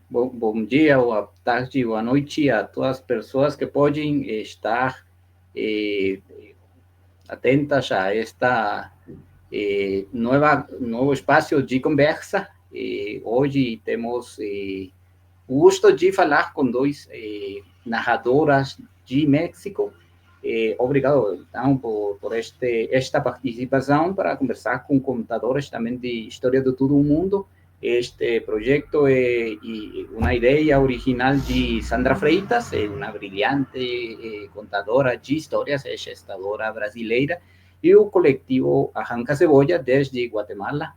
Bom dia, boa tarde, boa noite a todas as pessoas que podem estar eh, atentas a esta novo espaço de conversa. Hoje temos o gosto de falar com dois narradoras de México. Obrigado, então, por esta participação para conversar com contadores também de história de todo o mundo. Este proyecto es una idea original de Sandra Freitas, una brillante contadora de historias, es gestadora brasileira, y el colectivo Arranca Cebolla desde Guatemala,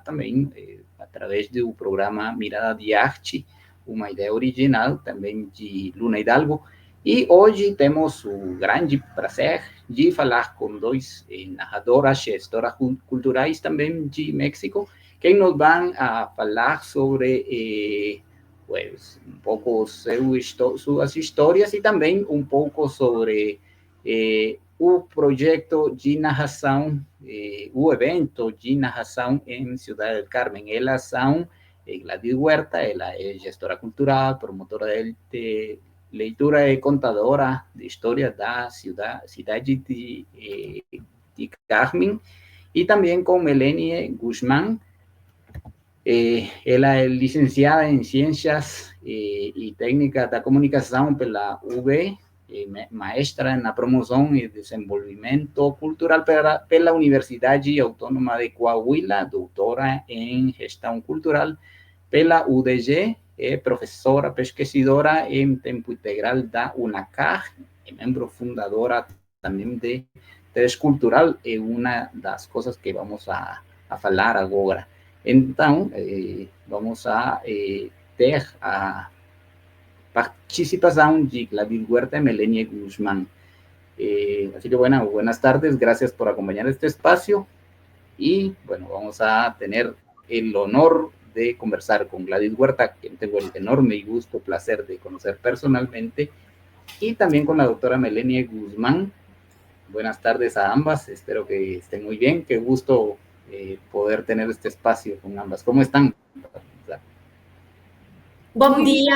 también a través del programa Mirada de Arte, una idea original también de Luna Hidalgo. Y hoy tenemos el gran prazer de falar con dos narradoras, gestoras culturais también de México, que nos van a hablar sobre pues, un poco sus historias y también un poco sobre un proyecto de narración, un evento de narración en Ciudad del Carmen. Ellas son Gladys Huerta, ella es gestora cultural, promotora de leitura y contadora de historia de la ciudad de Carmen, y también con Melanie Guzmán. Ela é licenciada em Ciências e Técnicas da Comunicação pela UB, maestra na Promoção e Desenvolvimento Cultural pela Universidade Autônoma de Coahuila, doutora em Gestão Cultural pela UDG, é professora pesquisadora em tempo integral da UNACAR, é membro fundadora também de Teres Cultural, é uma das coisas que vamos a falar agora. Então, vamos a ter a participación de Gladys Huerta y Melanie Guzmán. Así que bueno, buenas tardes, gracias por acompañar este espacio y bueno, vamos a tener el honor de conversar con Gladys Huerta, quien tengo el enorme y gusto, placer de conocer personalmente, y también con la doctora Melanie Guzmán. Buenas tardes a ambas, espero que estén muy bien, qué gusto poder tener este espacio con ambas. ¿Cómo están? Buen día.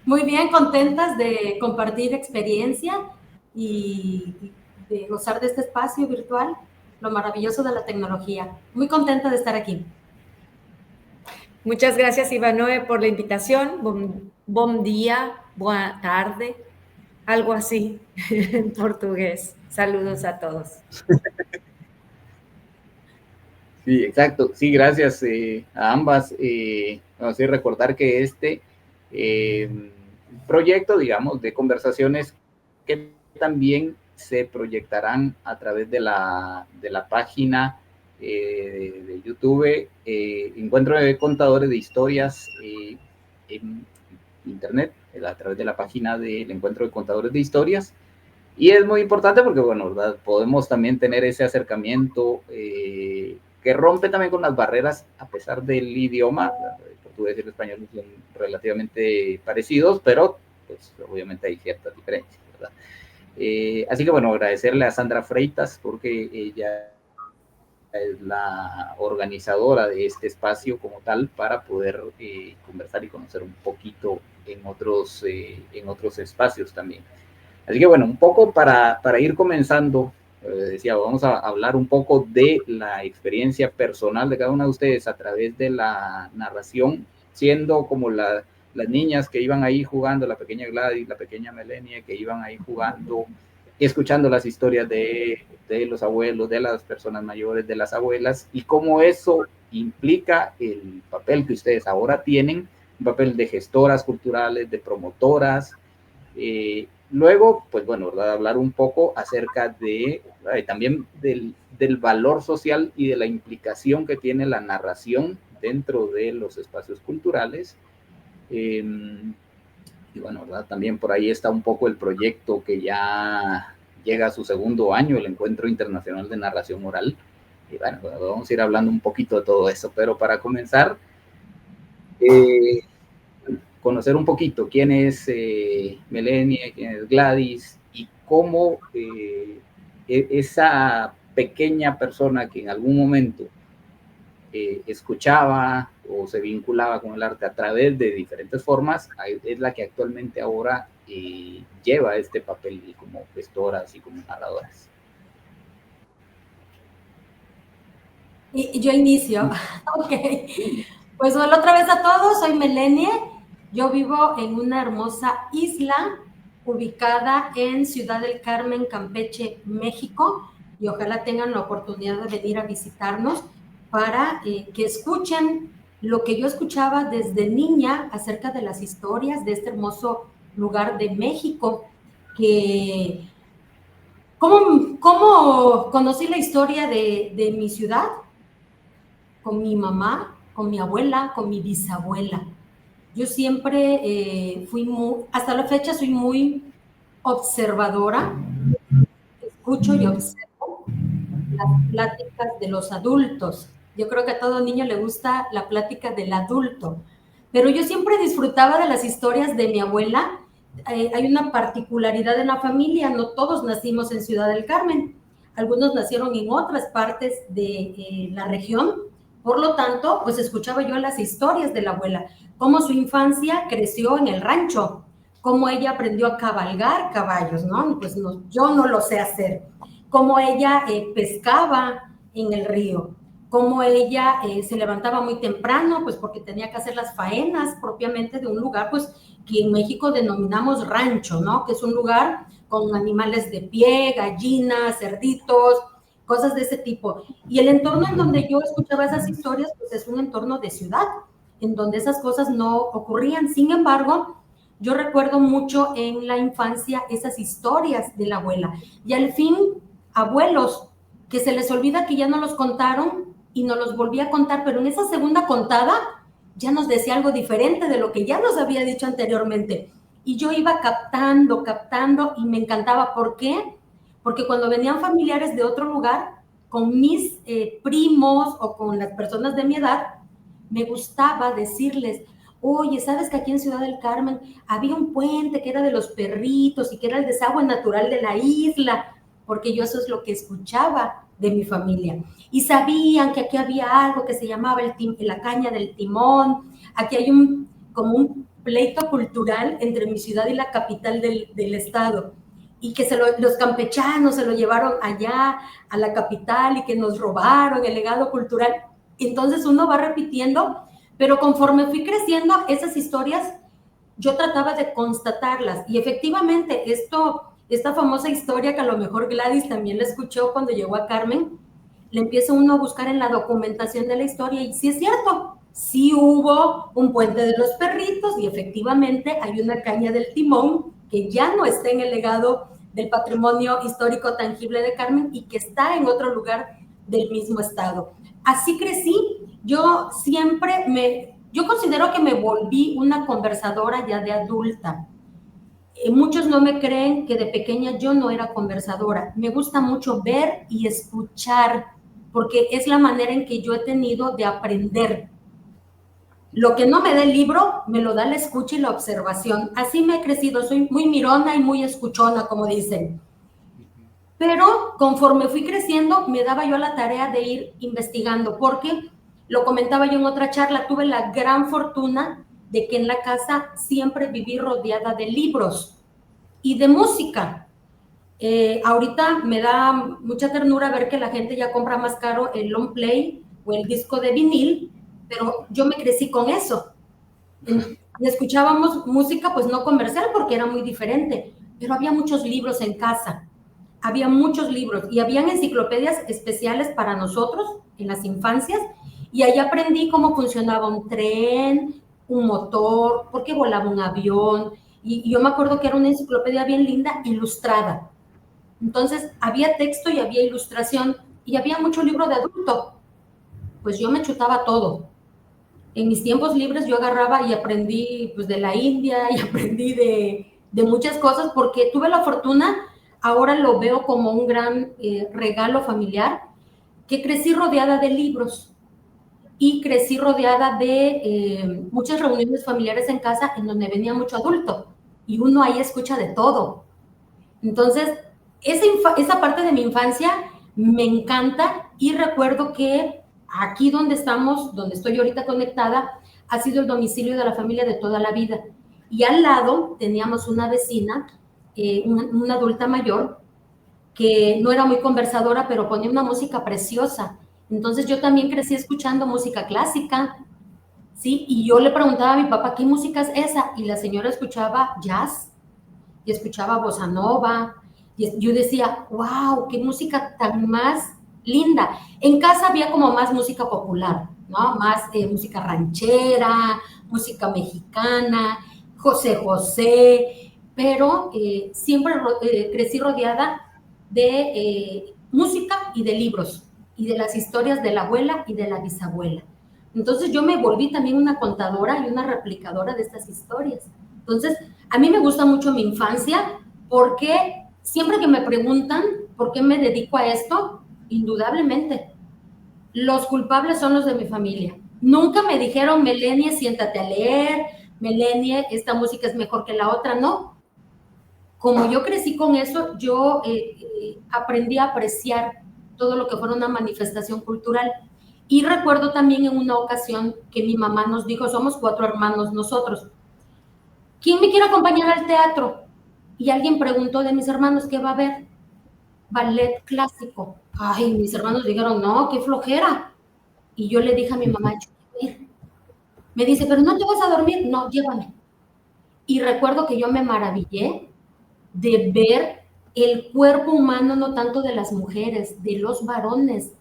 Muy bien, contentas de compartir experiencia y de gozar de este espacio virtual, lo maravilloso de la tecnología. Muy contenta de estar aquí. Muchas gracias, Ivanoe, por la invitación. Bom día, buena tarde, algo así en portugués. Saludos a todos. Sí, exacto. Sí, gracias a ambas. Vamos a recordar que este proyecto, digamos, de conversaciones que también se proyectarán a través de la página de YouTube, Encuentro de Contadores de Historias en Internet, a través de la página del Encuentro de Contadores de Historias. Y es muy importante porque, bueno, ¿verdad? Podemos también tener ese acercamiento que rompe también con las barreras, a pesar del idioma. El portugués y el español son relativamente parecidos, pero pues obviamente hay ciertas diferencias, ¿verdad? Así que bueno, agradecerle a Sandra Freitas porque ella es la organizadora de este espacio como tal para poder conversar y conocer un poquito en otros espacios también. Así que bueno, un poco para ir comenzando, decía, vamos a hablar un poco de la experiencia personal de cada una de ustedes a través de la narración, siendo como las niñas que iban ahí jugando, la pequeña Gladys, la pequeña Melanie, que iban ahí jugando, escuchando las historias de los abuelos, de las personas mayores, de las abuelas, y cómo eso implica el papel que ustedes ahora tienen, un papel de gestoras culturales, de promotoras. Luego, pues bueno, ¿verdad? Hablar un poco acerca de también del valor social y de la implicación que tiene la narración dentro de los espacios culturales. Y bueno, ¿verdad? También por ahí está un poco el proyecto que ya llega a su segundo año, el Encuentro Internacional de Narración Oral. Y bueno, vamos a ir hablando un poquito de todo eso, pero para comenzar, conocer un poquito quién es Melanie, quién es Gladys y cómo esa pequeña persona que en algún momento escuchaba o se vinculaba con el arte a través de diferentes formas, es la que actualmente ahora lleva este papel como gestoras y como narradoras. Y yo inicio. Ok. Pues hola otra vez a todos, soy Melanie. Yo vivo en una hermosa isla ubicada en Ciudad del Carmen, Campeche, México, y ojalá tengan la oportunidad de venir a visitarnos para que escuchen lo que yo escuchaba desde niña acerca de las historias de este hermoso lugar de México, que ¿cómo conocí la historia de mi ciudad? Con mi mamá, con mi abuela, con mi bisabuela. Yo siempre hasta la fecha soy muy observadora, escucho y observo las pláticas de los adultos. Yo creo que a todo niño le gusta la plática del adulto, pero yo siempre disfrutaba de las historias de mi abuela. Hay una particularidad en la familia, no todos nacimos en Ciudad del Carmen, algunos nacieron en otras partes de la región. Por lo tanto, pues escuchaba yo las historias de la abuela, cómo su infancia creció en el rancho, cómo ella aprendió a cabalgar caballos, ¿no? Pues no, yo no lo sé hacer. Cómo ella pescaba en el río, cómo ella se levantaba muy temprano, pues porque tenía que hacer las faenas propiamente de un lugar, pues que en México denominamos rancho, ¿no? Que es un lugar con animales de pie, gallinas, cerditos, cosas de ese tipo. Y el entorno en donde yo escuchaba esas historias, pues es un entorno de ciudad, en donde esas cosas no ocurrían. Sin embargo, yo recuerdo mucho en la infancia esas historias de la abuela. Y al fin, abuelos que se les olvida que ya no los contaron y nos los volví a contar, pero en esa segunda contada ya nos decía algo diferente de lo que ya nos había dicho anteriormente. Y yo iba captando y me encantaba. ¿Por qué? Porque cuando venían familiares de otro lugar, con mis primos o con las personas de mi edad, me gustaba decirles, oye, ¿sabes que aquí en Ciudad del Carmen había un puente que era de los perritos y que era el desagüe natural de la isla? Porque yo eso es lo que escuchaba de mi familia. Y sabían que aquí había algo que se llamaba la caña del timón. Aquí hay como un pleito cultural entre mi ciudad y la capital del estado, y que los campechanos se lo llevaron allá a la capital y que nos robaron el legado cultural. Entonces uno va repitiendo, pero conforme fui creciendo, esas historias yo trataba de constatarlas, y efectivamente esta famosa historia que a lo mejor Gladys también la escuchó cuando llegó a Carmen, le empieza uno a buscar en la documentación de la historia, y sí es cierto, sí hubo un puente de los perritos y efectivamente hay una caña del timón que ya no está en el legado del patrimonio histórico tangible de Carmen y que está en otro lugar del mismo estado. Así crecí. Yo considero que me volví una conversadora ya de adulta. Muchos no me creen que de pequeña yo no era conversadora. Me gusta mucho ver y escuchar, porque es la manera en que yo he tenido de aprender. Lo que no me da el libro, me lo da la escucha y la observación. Así me he crecido, soy muy mirona y muy escuchona, como dicen. Pero conforme fui creciendo, me daba yo la tarea de ir investigando, porque, lo comentaba yo en otra charla, tuve la gran fortuna de que en la casa siempre viví rodeada de libros y de música. Ahorita me da mucha ternura ver que la gente ya compra más caro el long play o el disco de vinil, pero yo me crecí con eso. Y escuchábamos música, pues no comercial porque era muy diferente, pero había muchos libros en casa, había muchos libros y habían enciclopedias especiales para nosotros en las infancias, y ahí aprendí cómo funcionaba un tren, un motor, por qué volaba un avión, y yo me acuerdo que era una enciclopedia bien linda, ilustrada. Entonces había texto y había ilustración y había mucho libro de adulto. Pues yo me chutaba todo. En mis tiempos libres yo agarraba y aprendí pues, de la India y aprendí de muchas cosas porque tuve la fortuna, ahora lo veo como un gran regalo familiar, que crecí rodeada de libros y crecí rodeada de muchas reuniones familiares en casa en donde venía mucho adulto y uno ahí escucha de todo. Entonces, esa parte de mi infancia me encanta y recuerdo que aquí donde estamos, donde estoy ahorita conectada, ha sido el domicilio de la familia de toda la vida. Y al lado teníamos una vecina, una adulta mayor, que no era muy conversadora, pero ponía una música preciosa. Entonces yo también crecí escuchando música clásica, ¿sí? Y yo le preguntaba a mi papá, ¿qué música es esa? Y la señora escuchaba jazz, y escuchaba bossa nova, y yo decía, wow, qué música tan más linda. En casa había como más música popular, ¿no? Más música ranchera, música mexicana, José José, pero siempre crecí rodeada de música y de libros, y de las historias de la abuela y de la bisabuela. Entonces yo me volví también una contadora y una replicadora de estas historias. Entonces, a mí me gusta mucho mi infancia porque siempre que me preguntan por qué me dedico a esto, indudablemente, los culpables son los de mi familia. Nunca me dijeron, Melanie, siéntate a leer, Melanie, esta música es mejor que la otra, no. Como yo crecí con eso, yo aprendí a apreciar todo lo que fuera una manifestación cultural. Y recuerdo también en una ocasión que mi mamá nos dijo, somos 4 hermanos nosotros, ¿quién me quiere acompañar al teatro? Y alguien preguntó de mis hermanos, ¿qué va a haber? Ballet clásico. Ay, mis hermanos dijeron, no, qué flojera. Y yo le dije a mi mamá, yo quiero ir. Me dice, pero no te vas a dormir. No, llévame. Y recuerdo que yo me maravillé de ver el cuerpo humano, no tanto de las mujeres, de los varones.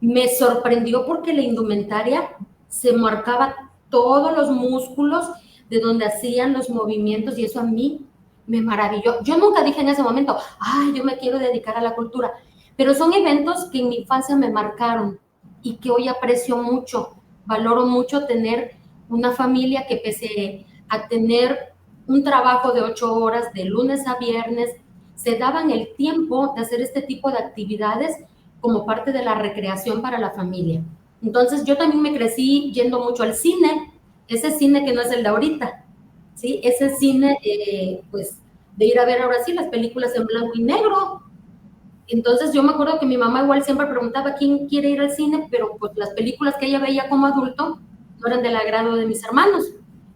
Me sorprendió porque la indumentaria se marcaba todos los músculos de donde hacían los movimientos, y eso a mí me maravilló. Yo nunca dije en ese momento, ay, yo me quiero dedicar a la cultura, pero son eventos que en mi infancia me marcaron y que hoy aprecio mucho. Valoro mucho tener una familia que, pese a tener un trabajo de 8 horas de lunes a viernes, se daban el tiempo de hacer este tipo de actividades como parte de la recreación para la familia. Entonces yo también me crecí yendo mucho al cine, ese cine que no es el de ahorita, ¿sí? Ese cine, pues, de ir a ver ahora sí las películas en blanco y negro. Entonces yo me acuerdo que mi mamá igual siempre preguntaba quién quiere ir al cine, pero pues las películas que ella veía como adulto no eran del agrado de mis hermanos.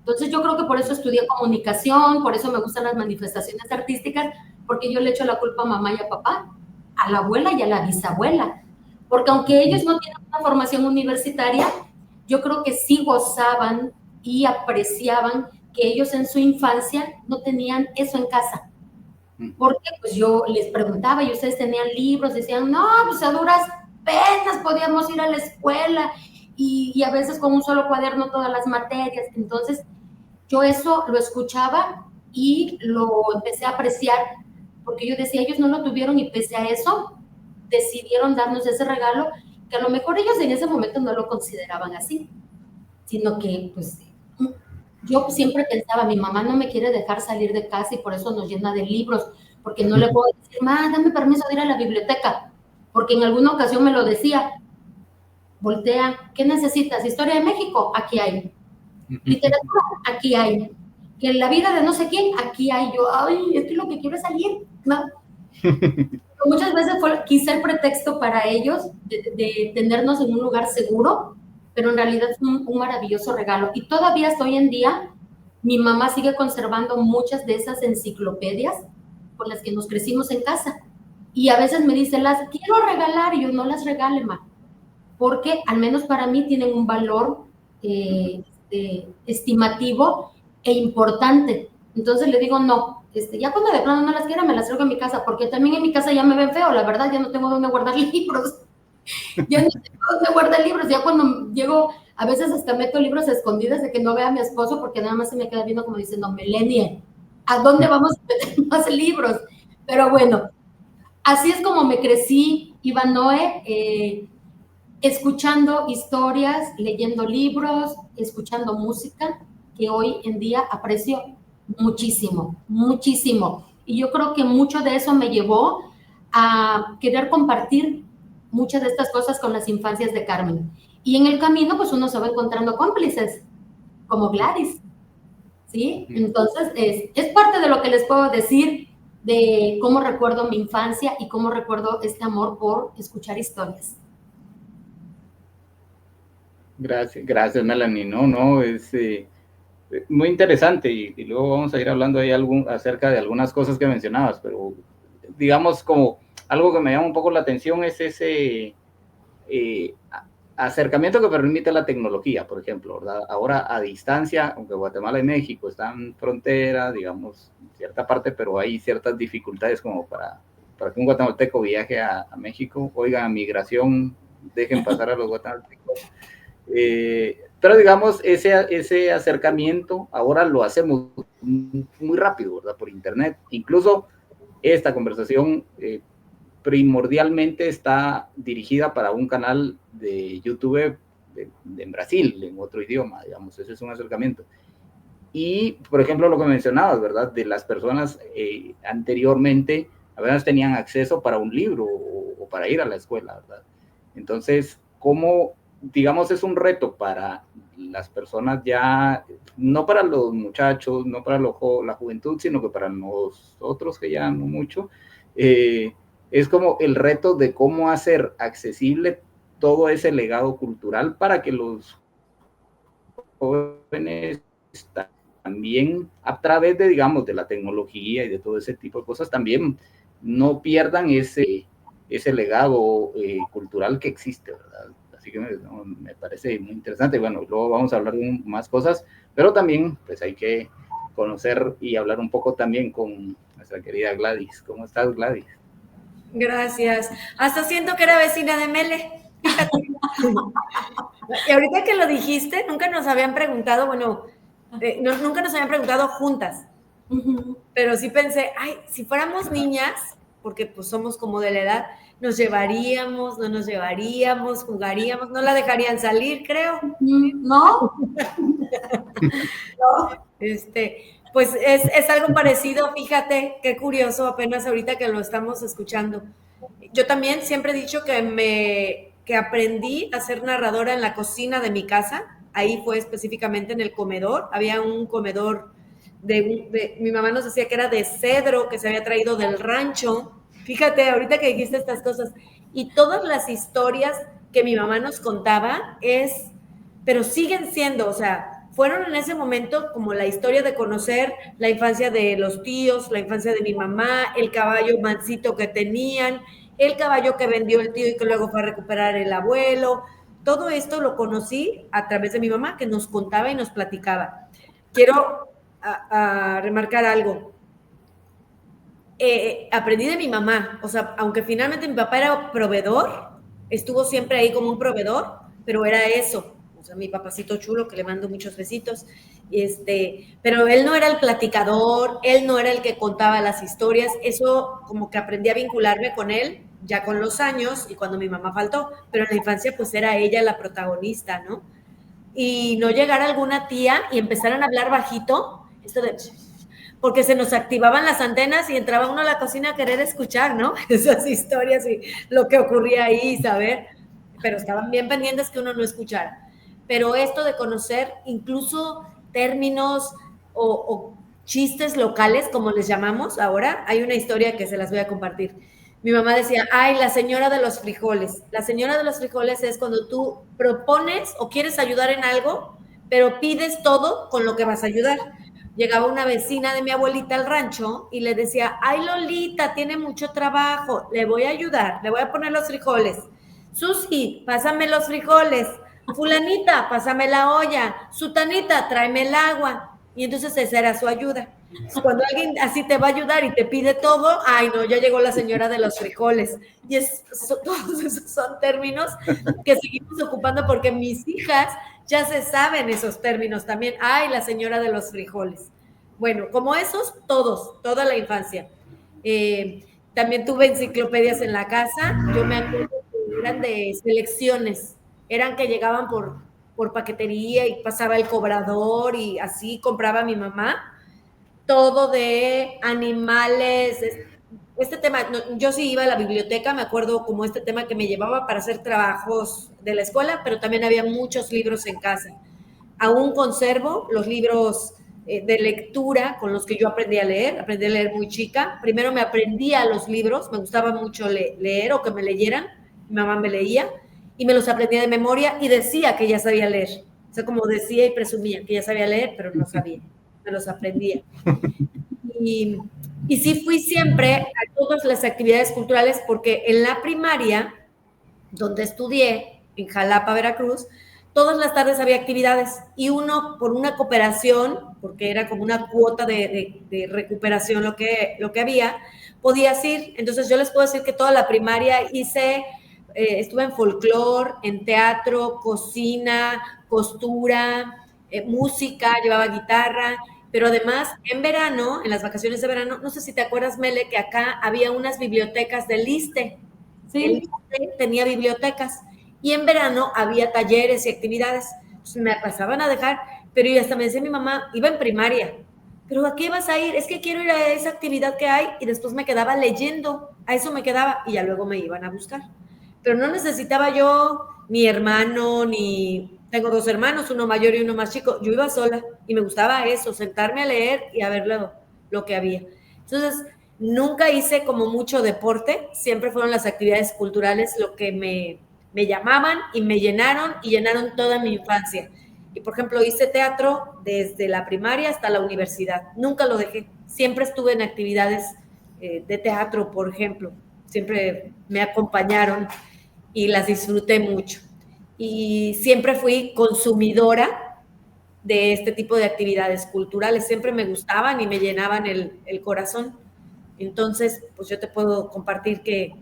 Entonces yo creo que por eso estudié comunicación, por eso me gustan las manifestaciones artísticas, porque yo le echo la culpa a mamá y a papá, a la abuela y a la bisabuela. Porque aunque ellos no tienen una formación universitaria, yo creo que sí gozaban y apreciaban que ellos en su infancia no tenían eso en casa. Porque pues yo les preguntaba y ustedes tenían libros, decían, no, pues a duras penas podíamos ir a la escuela y a veces con un solo cuaderno todas las materias. Entonces yo eso lo escuchaba y lo empecé a apreciar, porque yo decía, ellos no lo tuvieron y pese a eso decidieron darnos ese regalo, que a lo mejor ellos en ese momento no lo consideraban así, sino que pues yo siempre pensaba, mi mamá no me quiere dejar salir de casa y por eso nos llena de libros, porque no le puedo decir, ma, dame permiso de ir a la biblioteca, porque en alguna ocasión me lo decía, voltea, ¿qué necesitas? ¿Historia de México? Aquí hay. Literatura, aquí hay. Que la vida de no sé quién, aquí hay. Yo, ay, es que lo que quiero es salir, ¿no? Muchas veces quise el pretexto para ellos de tenernos en un lugar seguro, pero en realidad es un maravilloso regalo. Y todavía hasta hoy en día, mi mamá sigue conservando muchas de esas enciclopedias, con las que nos crecimos en casa. Y a veces me dicen, las quiero regalar, y yo, no las regale, ma, porque al menos para mí tienen un valor estimativo e importante. Entonces le digo, no, ya cuando de pronto no las quiera, me las traigo a mi casa, porque también en mi casa ya me ven feo, la verdad, ya no tengo dónde guardar libros. Ya no tengo dónde guardar libros, ya cuando llego, a veces hasta meto libros escondidas de que no vea a mi esposo, porque nada más se me queda viendo como diciendo, Melanie, ¿a dónde vamos a meter más libros? Pero bueno, así es como me crecí, Ivanoe, escuchando historias, leyendo libros, escuchando música, que hoy en día aprecio muchísimo, muchísimo. Y yo creo que mucho de eso me llevó a querer compartir muchas de estas cosas con las infancias de Carmen. Y en el camino, pues uno se va encontrando cómplices, como Gladys, ¿sí? Entonces, es parte de lo que les puedo decir de cómo recuerdo mi infancia y cómo recuerdo este amor por escuchar historias. Gracias, Melanie. No, es muy interesante y luego vamos a ir hablando ahí acerca de algunas cosas que mencionabas, pero digamos como algo que me llama un poco la atención es ese acercamiento que permite la tecnología, por ejemplo, ¿verdad? Ahora a distancia, aunque Guatemala y México están en frontera, digamos, en cierta parte, pero hay ciertas dificultades como para que un guatemalteco viaje a México, oigan, migración, dejen pasar a los guatemaltecos. Pero digamos, ese acercamiento ahora lo hacemos muy rápido, ¿verdad? Por internet. Incluso esta conversación primordialmente está dirigida para un canal de YouTube en Brasil, en otro idioma, digamos, ese es un acercamiento. Y, por ejemplo, lo que mencionabas, ¿verdad? De las personas anteriormente, a veces tenían acceso para un libro o para ir a la escuela, ¿verdad? Entonces, ¿cómo, digamos, es un reto para las personas ya, no para los muchachos, no para la juventud, sino que para nosotros que ya no mucho, es como el reto de cómo hacer accesible todo ese legado cultural para que los jóvenes también, a través de, digamos, de la tecnología y de todo ese tipo de cosas, también no pierdan ese legado cultural que existe, ¿verdad? Así que me parece muy interesante. Bueno, luego vamos a hablar de más cosas, pero también pues hay que conocer y hablar un poco también con nuestra querida Gladys. ¿Cómo estás, Gladys? Gracias. Hasta siento que era vecina de Mele. Y ahorita que lo dijiste, nunca nos habían preguntado, bueno, nunca nos habían preguntado juntas, pero sí pensé, ay, si fuéramos niñas, porque pues somos como de la edad, nos llevaríamos, no nos llevaríamos, jugaríamos, no la dejarían salir, creo. ¿No? No. Pues es algo parecido, fíjate, qué curioso, apenas ahorita que lo estamos escuchando. Yo también siempre he dicho que aprendí a ser narradora en la cocina de mi casa, ahí fue específicamente en el comedor, había un comedor, mi mamá nos decía que era de cedro, que se había traído del rancho, fíjate, ahorita que dijiste estas cosas, y todas las historias que mi mamá nos contaba pero siguen siendo, o sea, fueron en ese momento como la historia de conocer la infancia de los tíos, la infancia de mi mamá, el caballo mansito que tenían, el caballo que vendió el tío y que luego fue a recuperar el abuelo. Todo esto lo conocí a través de mi mamá, que nos contaba y nos platicaba. Quiero remarcar algo. Aprendí de mi mamá, o sea, aunque finalmente mi papá era proveedor, estuvo siempre ahí como un proveedor, pero era eso. O sea, mi papacito chulo, que le mando muchos besitos, pero él no era el platicador, él no era el que contaba las historias, eso como que aprendí a vincularme con él ya con los años y cuando mi mamá faltó, pero en la infancia pues era ella la protagonista, ¿no? Y no llegara alguna tía y empezaran a hablar bajito, esto de... porque se nos activaban las antenas y entraba uno a la cocina a querer escuchar, ¿no? Esas historias y lo que ocurría ahí, saber, pero estaban bien pendientes que uno no escuchara. Pero esto de conocer incluso términos o chistes locales, como les llamamos ahora, hay una historia que se las voy a compartir. Mi mamá decía, ay, la señora de los frijoles. La señora de los frijoles es cuando tú propones o quieres ayudar en algo, pero pides todo con lo que vas a ayudar. llegaba una vecina de mi abuelita al rancho y le decía, ay, Lolita, tiene mucho trabajo, le voy a ayudar, le voy a poner los frijoles. Susi, pásame los frijoles. Fulanita, pásame la olla. Sutanita, tráeme el agua. Y entonces esa era su ayuda. Cuando alguien así te va a ayudar y te pide todo, ay no, ya llegó la señora de los frijoles. Y todos esos son términos que seguimos ocupando porque mis hijas ya se saben esos términos también. Ay, la señora de los frijoles. Bueno, como esos, todos, toda la infancia. También tuve enciclopedias en la casa. Yo me acuerdo que eran de selecciones. Eran que llegaban por paquetería y pasaba el cobrador y así compraba mi mamá. Todo de animales, este tema, yo sí iba a la biblioteca, me acuerdo como este tema que me llevaba para hacer trabajos de la escuela, pero también había muchos libros en casa. Aún conservo los libros de lectura con los que yo aprendí a leer muy chica. Primero me aprendía los libros, me gustaba mucho leer o que me leyeran, mi mamá me leía y me los aprendía de memoria y decía que ya sabía leer. O sea, como decía y presumía que ya sabía leer, pero no sabía, me los aprendía. Y sí fui siempre a todas las actividades culturales porque en la primaria, donde estudié, en Jalapa, Veracruz, todas las tardes había actividades y uno, por una cooperación, porque era como una cuota de recuperación lo que había, podías ir. Entonces yo les puedo decir que toda la primaria estuve en folclore, en teatro, cocina, costura, música, llevaba guitarra, pero además en verano, en las vacaciones de verano, no sé si te acuerdas, Mele, que acá había unas bibliotecas del ISSSTE. Sí. El ISSSTE tenía bibliotecas y en verano había talleres y actividades. Entonces me pasaban a dejar, pero y hasta me decía mi mamá, iba en primaria, pero ¿a qué vas a ir? Es que quiero ir a esa actividad que hay, y después me quedaba leyendo, a eso me quedaba y ya luego me iban a buscar. Pero no necesitaba yo ni hermano, ni... Tengo 2 hermanos, uno mayor y uno más chico. Yo iba sola y me gustaba eso, sentarme a leer y a ver lo que había. Entonces, nunca hice como mucho deporte, siempre fueron las actividades culturales lo que me llamaban y me llenaron y llenaron toda mi infancia. Y, por ejemplo, hice teatro desde la primaria hasta la universidad. Nunca lo dejé. Siempre estuve en actividades de teatro, por ejemplo. Siempre me acompañaron y las disfruté mucho. Y siempre fui consumidora de este tipo de actividades culturales. Siempre me gustaban y me llenaban el corazón. Entonces, pues yo te puedo compartir que,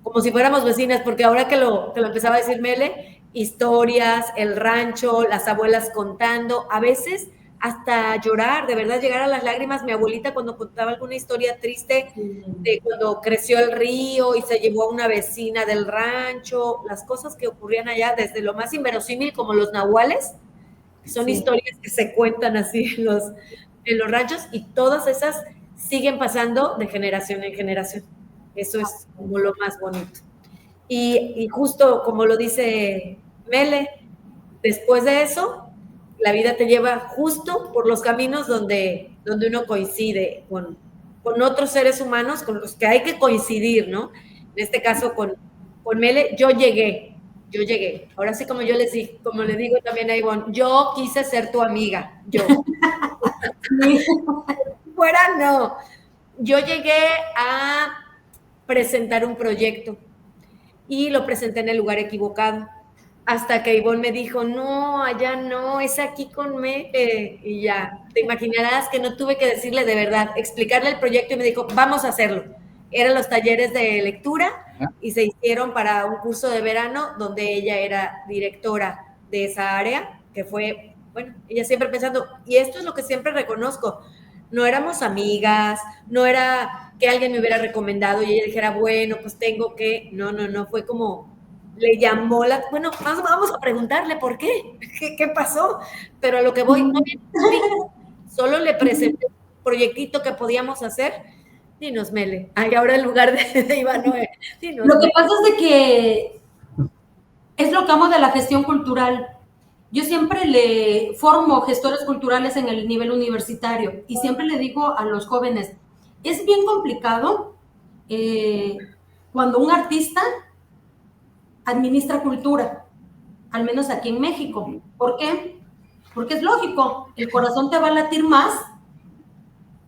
como si fuéramos vecinas, porque ahora que lo empezaba a decir Mele, historias, el rancho, las abuelas contando, a veces hasta llorar, de verdad llegar a las lágrimas. Mi abuelita cuando contaba alguna historia triste de cuando creció el río y se llevó a una vecina del rancho, las cosas que ocurrían allá, desde lo más inverosímil como los nahuales, que son historias que se cuentan así en los ranchos, y todas esas siguen pasando de generación en generación. Eso es como lo más bonito. Y justo como lo dice Mele, después de eso, la vida te lleva justo por los caminos donde uno coincide con otros seres humanos con los que hay que coincidir, ¿no? En este caso con Mele, yo llegué. Ahora sí, como yo les dije, como le digo también a Ivonne, yo quise ser tu amiga, yo. Fuera, no. Yo llegué a presentar un proyecto y lo presenté en el lugar equivocado. Hasta que Ivonne me dijo, no, allá no, es aquí con Mele. Y ya, te imaginarás que no tuve que decirle de verdad, explicarle el proyecto, y me dijo, vamos a hacerlo. Eran los talleres de lectura y se hicieron para un curso de verano donde ella era directora de esa área, que fue, bueno, ella siempre pensando, y esto es lo que siempre reconozco, no éramos amigas, no era que alguien me hubiera recomendado y ella dijera, bueno, pues tengo que, no, fue como... Le llamó bueno, vamos a preguntarle por qué, qué pasó, pero a lo que voy, no, solo le presenté un proyectito que podíamos hacer. Dinos, Mele, ay, ahora en lugar de Iván Noé. Lo que pasa es de que es lo que amo de la gestión cultural. Yo siempre le formo gestores culturales en el nivel universitario y siempre le digo a los jóvenes, es bien complicado cuando un artista administra cultura, al menos aquí en México. ¿Por qué? Porque es lógico, el corazón te va a latir más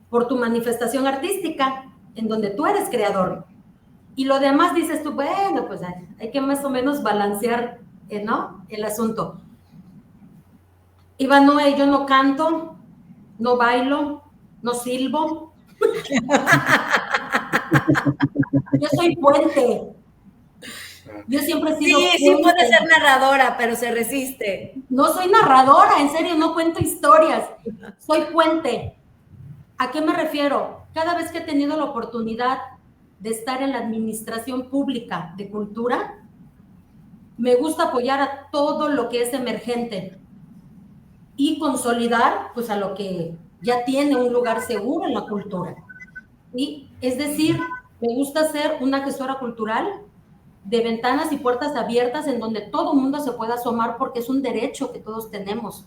por tu manifestación artística, en donde tú eres creador. Y lo demás dices tú, bueno, pues hay que más o menos balancear, ¿no?, el asunto. Ivanoe, yo no canto, no bailo, no silbo. Yo soy puente. Yo siempre he sido puente. Sí puede ser narradora, pero se resiste. No soy narradora, en serio, no cuento historias. Soy puente. ¿A qué me refiero? Cada vez que he tenido la oportunidad de estar en la administración pública de cultura, me gusta apoyar a todo lo que es emergente y consolidar, pues, a lo que ya tiene un lugar seguro en la cultura. Y, es decir, me gusta ser una gestora cultural de ventanas y puertas abiertas en donde todo el mundo se pueda asomar, porque es un derecho que todos tenemos.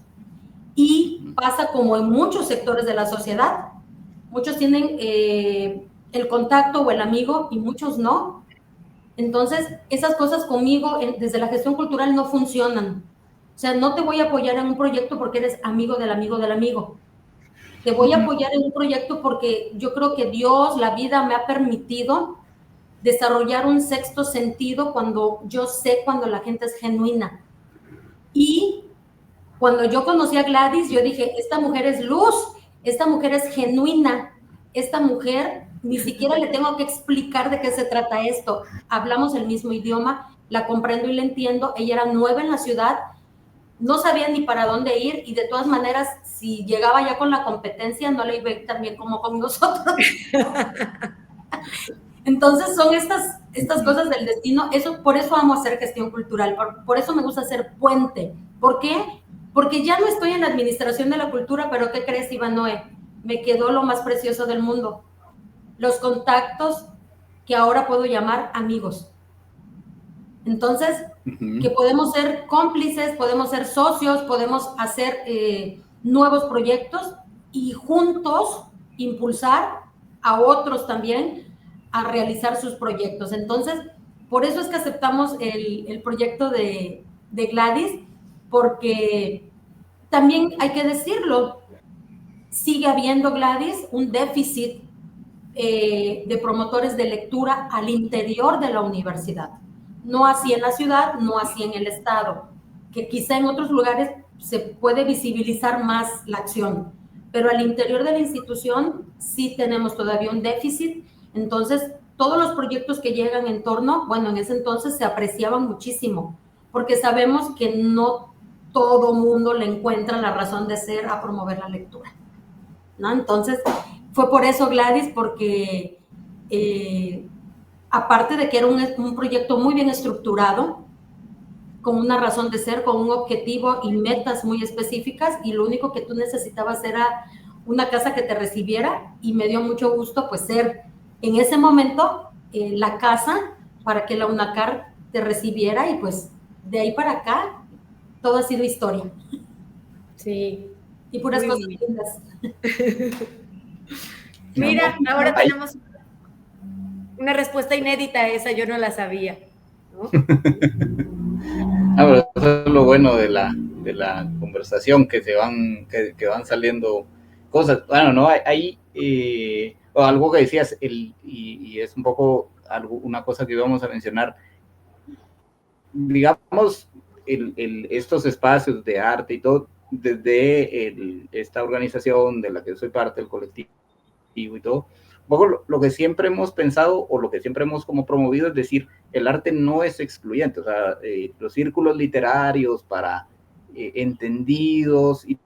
Y pasa como en muchos sectores de la sociedad. Muchos tienen el contacto o el amigo y muchos no. Entonces, esas cosas conmigo desde la gestión cultural no funcionan. O sea, no te voy a apoyar en un proyecto porque eres amigo del amigo del amigo. Te voy a apoyar en un proyecto porque yo creo que Dios, la vida, me ha permitido desarrollar un sexto sentido cuando yo sé cuando la gente es genuina. Y cuando yo conocí a Gladys, yo dije, esta mujer es luz, esta mujer es genuina, esta mujer ni siquiera le tengo que explicar de qué se trata esto. Hablamos el mismo idioma, la comprendo y la entiendo. Ella era nueva en la ciudad, no sabía ni para dónde ir, y de todas maneras, si llegaba ya con la competencia, no le iba a ir tan bien como con nosotros. Entonces son estas cosas del destino. Por eso amo hacer gestión cultural, por eso me gusta ser puente. ¿Por qué? Porque ya no estoy en la administración de la cultura, pero ¿qué crees, Ivanoe? Me quedó lo más precioso del mundo: los contactos que ahora puedo llamar amigos. Entonces, que podemos ser cómplices, podemos ser socios, podemos hacer nuevos proyectos y juntos impulsar a otros también a realizar sus proyectos. Entonces, por eso es que aceptamos el proyecto de Gladys, porque también hay que decirlo, sigue habiendo, Gladys, un déficit de promotores de lectura al interior de la universidad. No así en la ciudad, no así en el estado, que quizá en otros lugares se puede visibilizar más la acción, pero al interior de la institución sí tenemos todavía un déficit. Entonces, todos los proyectos que llegan en torno, bueno, en ese entonces se apreciaban muchísimo, porque sabemos que no todo mundo le encuentra la razón de ser a promover la lectura, ¿no? Entonces, fue por eso, Gladys, porque aparte de que era un proyecto muy bien estructurado, con una razón de ser, con un objetivo y metas muy específicas, y lo único que tú necesitabas era una casa que te recibiera, y me dio mucho gusto pues ser en ese momento la casa para que la UNACAR te recibiera, y pues de ahí para acá todo ha sido historia. Sí. Y puras cosas lindas. Mira, ahora tenemos una respuesta inédita a esa, yo no la sabía, ¿no? Pero eso es lo bueno de la conversación, que que van saliendo cosas. Bueno, no hay algo que decías, y es un poco una cosa que íbamos a mencionar. Digamos, estos espacios de arte y todo, desde esta organización de la que soy parte, el colectivo y todo, un poco lo que siempre hemos pensado, o lo que siempre hemos como promovido, es decir, el arte no es excluyente. O sea, los círculos literarios para entendidos y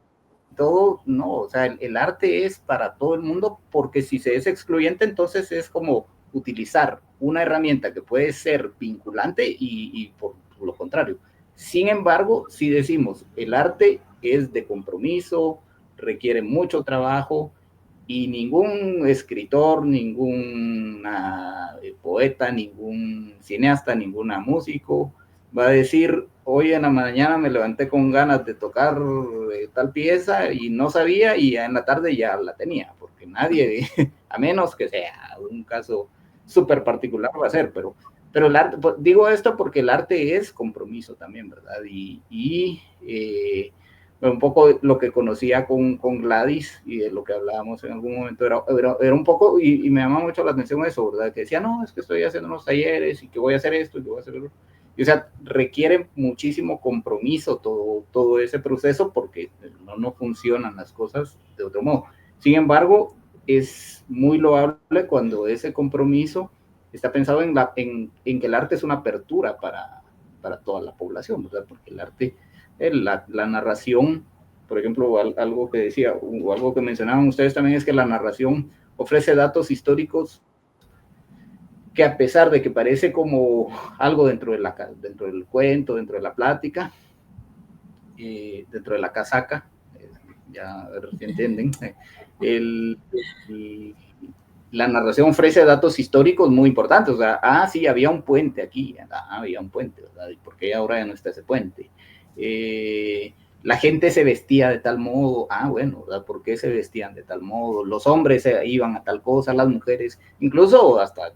todo, no, o sea, el arte es para todo el mundo, porque si se es excluyente, entonces es como utilizar una herramienta que puede ser vinculante y por lo contrario. Sin embargo, si decimos el arte es de compromiso, requiere mucho trabajo, y ningún escritor, ningún poeta, ningún cineasta, ninguna músico va a decir, hoy en la mañana me levanté con ganas de tocar tal pieza y no sabía, y ya en la tarde ya la tenía, porque nadie, a menos que sea un caso súper particular, va a ser, pero el arte, digo esto porque el arte es compromiso también, ¿verdad? un poco lo que conocía con Gladys y de lo que hablábamos en algún momento era un poco, y me llama mucho la atención eso, ¿verdad? Que decía, no, es que estoy haciendo unos talleres y que voy a hacer esto y que voy a hacer eso. Y, o sea, requiere muchísimo compromiso todo ese proceso porque no funcionan las cosas de otro modo. Sin embargo, es muy loable cuando ese compromiso está pensado en que el arte es una apertura para toda la población, ¿verdad? Porque el arte, la narración, por ejemplo, algo que decía, o algo que mencionaban ustedes también, es que la narración ofrece datos históricos que, a pesar de que parece como algo dentro del cuento, dentro de la plática, dentro de la casaca, ya a ver si entienden, la narración ofrece datos históricos muy importantes. O sea, sí, había un puente aquí, había un puente, ¿verdad? ¿Y por qué ahora ya no está ese puente? La gente se vestía de tal modo, bueno, ¿verdad? ¿Por qué se vestían de tal modo? Los hombres iban a tal cosa, las mujeres, incluso hasta